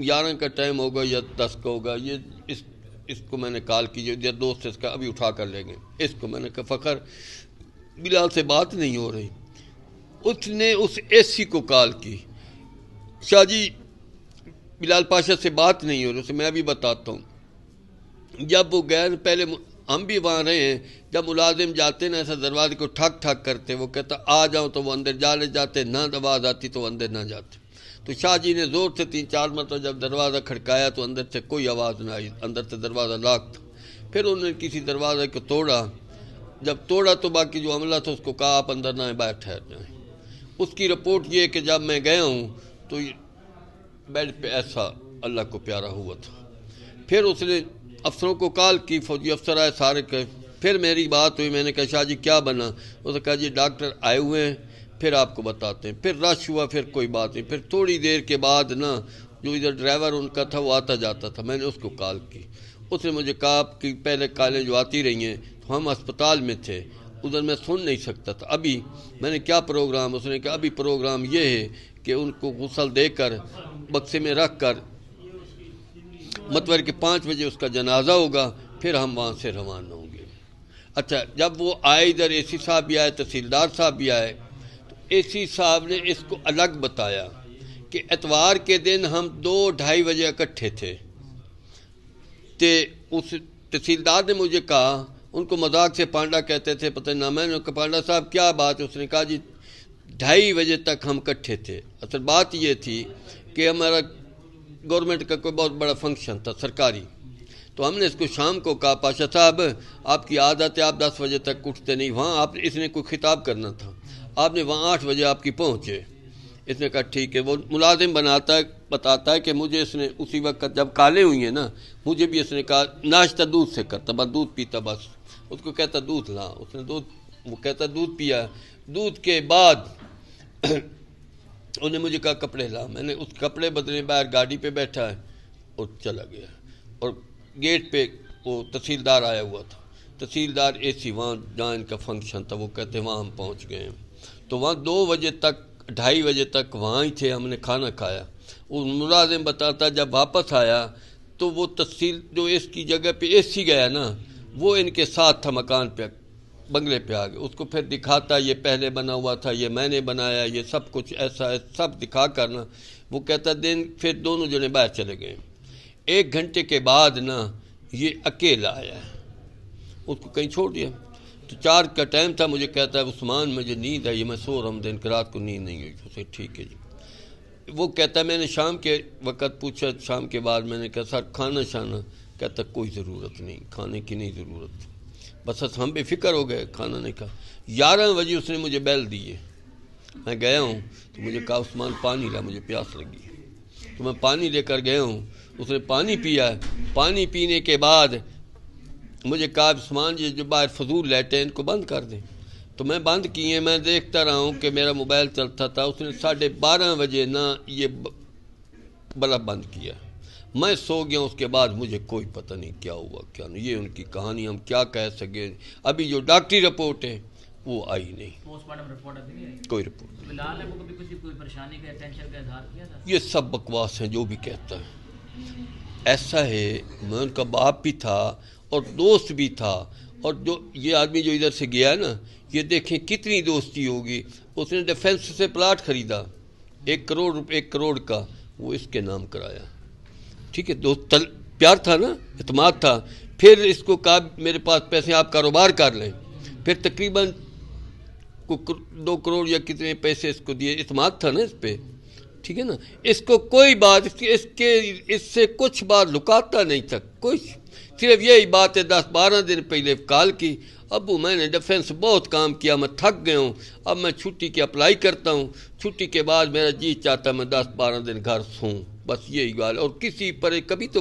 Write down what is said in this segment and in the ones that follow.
11 کا ٹائم ہوگا یا 10 کا ہوگا، اس کو میں نے کال کی، جو دوست اس کا ابھی اٹھا کر لے گئے، اس کو میں نے کہا فخر بلال سے بات نہیں ہو رہی، اس نے اس اے سی کو کال کی، شاہ جی بلال پاشا سے بات نہیں ہو رہی، اسے میں ابھی بتاتا ہوں۔ جب وہ گئے پہلے ہم بھی وہاں رہے ہیں، جب ملازم جاتے نا ایسا دروازے کو ٹھک ٹھک کرتے، وہ کہتا آ جاؤ تو وہ اندر جانے جاتے، نہ آواز آتی تو وہ اندر نہ جاتے۔ تو شاہ جی نے زور سے 3-4 مرتبہ جب دروازہ کھڑکایا تو اندر سے کوئی آواز نہ آئی، اندر سے دروازہ لاک تھا۔ پھر انہوں نے کسی دروازے کو توڑا، جب توڑا تو باقی جو عملہ تھا اس کو کہا آپ اندر نہ آئیں، باہر ٹھہر جائیں۔ اس کی رپورٹ یہ کہ جب میں گیا ہوں تو بیڈ پہ ایسا اللہ کو پیارا ہوا تھا۔ پھر اس نے افسروں کو کال کی، فوجی افسر آئے سارے کہ پھر میری بات ہوئی، میں نے کہا شاہ جی کیا بنا؟ اس نے کہا جی ڈاکٹر آئے ہوئے ہیں، پھر آپ کو بتاتے ہیں۔ پھر رش ہوا، پھر کوئی بات نہیں۔ پھر تھوڑی دیر کے بعد نا جو ادھر ڈرائیور ان کا تھا وہ آتا جاتا تھا، میں نے اس کو کال کی، اس نے مجھے کہا کہ پہلے کالیں جو آتی رہی ہیں تو ہم اسپتال میں تھے، ادھر میں سن نہیں سکتا تھا۔ ابھی میں نے کیا پروگرام؟ اس نے کہا ابھی پروگرام یہ ہے کہ ان کو غسل دے کر بکسے میں رکھ کر متور کے 5 بجے اس کا جنازہ ہوگا، پھر ہم وہاں سے روانہ ہوں گے۔ اچھا جب وہ آئے ادھر اے سی صاحب بھی آئے، تحصیلدار صاحب بھی آئے، تو اے سی صاحب نے اس کو الگ بتایا کہ اتوار کے دن ہم 2-2:30 بجے اکٹھے تھے۔ تے اس تحصیلدار نے مجھے کہا، ان کو مذاق سے پانڈا کہتے تھے، پتہ نہ، میں نے کہا پانڈا صاحب کیا بات ہے؟ اس نے کہا جی 2:30 بجے تک ہم اکٹھے تھے۔ اصل بات یہ تھی کہ ہمارا گورنمنٹ کا کوئی بہت بڑا فنکشن تھا سرکاری، تو ہم نے اس کو شام کو کہا پاشا صاحب آپ کی عادت ہے آپ 10 بجے تک اٹھتے نہیں، وہاں آپ اس نے کوئی خطاب کرنا تھا، آپ نے وہاں 8 بجے آپ کی پہنچے۔ اس نے کہا ٹھیک ہے۔ وہ ملازم بتاتا ہے کہ مجھے اس نے اسی وقت جب کالیں ہوئی ہیں نا، مجھے بھی اس نے کہا ناشتہ دودھ سے کرتا، بس دودھ پیتا، بس اس کو کہتا دودھ لا، اس نے وہ کہتا دودھ پیا۔ دودھ کے بعد انہوں نے مجھے کہا کپڑے لا، میں نے اس کپڑے بدلے باہر گاڑی پہ بیٹھا ہے اور چلا گیا، اور گیٹ پہ وہ تحصیلدار آیا ہوا تھا، تحصیلدار اے سی وہاں جہاں ان کا فنکشن تھا، وہ کہتے وہاں ہم پہنچ گئے ہیں۔ تو وہاں 2 بجے تک 2:30 بجے تک وہاں ہی تھے، ہم نے کھانا کھایا۔ وہ ملازم بتاتا جب واپس آیا تو وہ تحصیل جو اس کی جگہ پہ اے سی گیا نا، وہ ان کے ساتھ تھا، مکان پہ بنگلے پہ آ گئے، اس کو پھر دکھاتا یہ پہلے بنا ہوا تھا، یہ میں نے بنایا، یہ سب کچھ ایسا ہے، سب دکھا کر نا وہ کہتا دن پھر دونوں جنے باہر چلے گئے۔ 1 گھنٹے کے بعد نا یہ اکیلا آیا، اس کو کہیں چھوڑ دیا، تو 4 کا ٹائم تھا، مجھے کہتا ہے عثمان مجھے نیند ہے، یہ میں سو رہا ہوں، دن کی رات کو نیند نہیں ہوئی۔ اسے ٹھیک ہے جی۔ وہ کہتا ہے میں نے شام کے وقت پوچھا، شام کے بعد میں نے کہا سر کھانا شانا؟ کہتا کوئی ضرورت نہیں، کھانے کی نہیں ضرورت، بس ہم بے فکر ہو گئے، کھانا نہیں کھا۔ 11 بجے اس نے مجھے بیل دی ہے، میں گیا ہوں تو مجھے کہا عثمان پانی لا، مجھے پیاس لگی ہے، تو میں پانی لے کر گیا ہوں، اس نے پانی پیا۔ پانی پینے کے بعد مجھے کہا عثمان یہ جو باہر فضول لائٹیں ہیں ان کو بند کر دیں، تو میں بند کیے، میں دیکھتا رہا ہوں کہ میرا موبائل چلتا تھا، اس نے 12:30 بجے نا یہ بلب بند کیا، میں سو گیا۔ اس کے بعد مجھے کوئی پتہ نہیں کیا ہوا کیا نہیں، یہ ان کی کہانی ہم کیا کہہ سکیں۔ ابھی جو ڈاکٹری رپورٹ ہے وہ آئی نہیں، پوسٹ مارٹم رپورٹ ابھی نہیں آئی، کوئی رپورٹ نہیں۔ بلال نے کو کبھی کوئی پریشانی کا ٹینشن کا اظہار کیا تھا؟ یہ سب بکواس ہیں جو بھی کہتا ہے، ایسا ہے میں ان کا باپ بھی تھا اور دوست بھی تھا، اور جو یہ آدمی جو ادھر سے گیا نا یہ دیکھیں کتنی دوستی ہوگی۔ اس نے ڈیفینس سے پلاٹ خریدا 1 کروڑ کا، وہ اس کے نام کرایا، ٹھیک ہے، دوست پیار تھا نا، اعتماد تھا۔ پھر اس کو کہا میرے پاس پیسے آپ کاروبار کر لیں، پھر تقریباً 2 کروڑ یا کتنے پیسے اس کو دیے، اعتماد تھا نا اس پہ، ٹھیک ہے نا۔ اس کو کوئی بات اس سے کچھ بات لکاتا نہیں تھا، کچھ، صرف یہی بات ہے 10-12 دن پہلے کال کی، ابو میں نے ڈیفینس بہت کام کیا، میں تھک گیا ہوں، اب میں چھٹی کی اپلائی کرتا ہوں، چھٹی کے بعد میرا جی چاہتا ہے میں 10-12 دن گھر سوں، بس یہی بات۔ اور کسی پر کبھی تو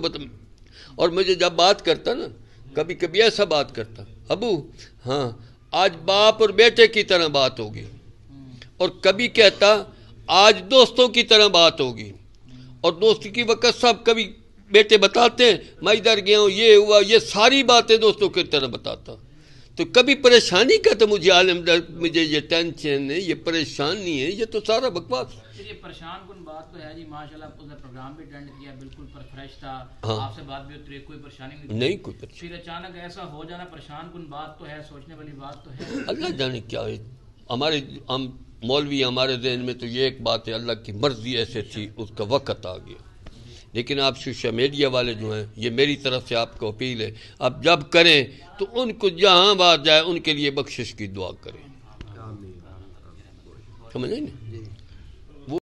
اور مجھے جب بات کرتا نا کبھی کبھی ایسا بات کرتا، ابو ہاں آج باپ اور بیٹے کی طرح بات ہوگی، اور کبھی کہتا آج دوستوں کی طرح بات ہوگی، اور دوستی کی وقت سب کبھی بیٹے بتاتے ہیں میں ادھر گیا ہوں، یہ ہوا، یہ ساری باتیں دوستوں کی طرح بتاتا۔ تو کبھی پریشانی کا تو مجھے عالم مجھے یہ ٹینشن ہے، یہ پریشانی ہے، یہ تو سارا بکواس۔ یہ پریشان کن بات تو ہے جی، ماشاءاللہ اس نے پروگرام بھی اٹینڈ کیا، بالکل فریش تھا، ہاں، آپ سے بات بھی ہوتی رہی، کوئی پریشانی نہیں نہیں کوئی پریشانی۔ پھر اچانک ایسا ہو جانا پریشان کن بات تو ہے، سوچنے والی بات تو ہے۔ اللہ جانے کیا ہے، ہمارے ہم مولوی ہمارے ذہن میں تو یہ ایک بات ہے، اللہ کی مرضی ایسے تھی، اس کا وقت آ گیا۔ لیکن آپ سوشل میڈیا والے جو ہیں، یہ میری طرف سے آپ کو اپیل ہے، آپ جب کریں تو ان کو جہاں بات جائے ان کے لیے بخشش کی دعا کریں، سمجھیں نا؟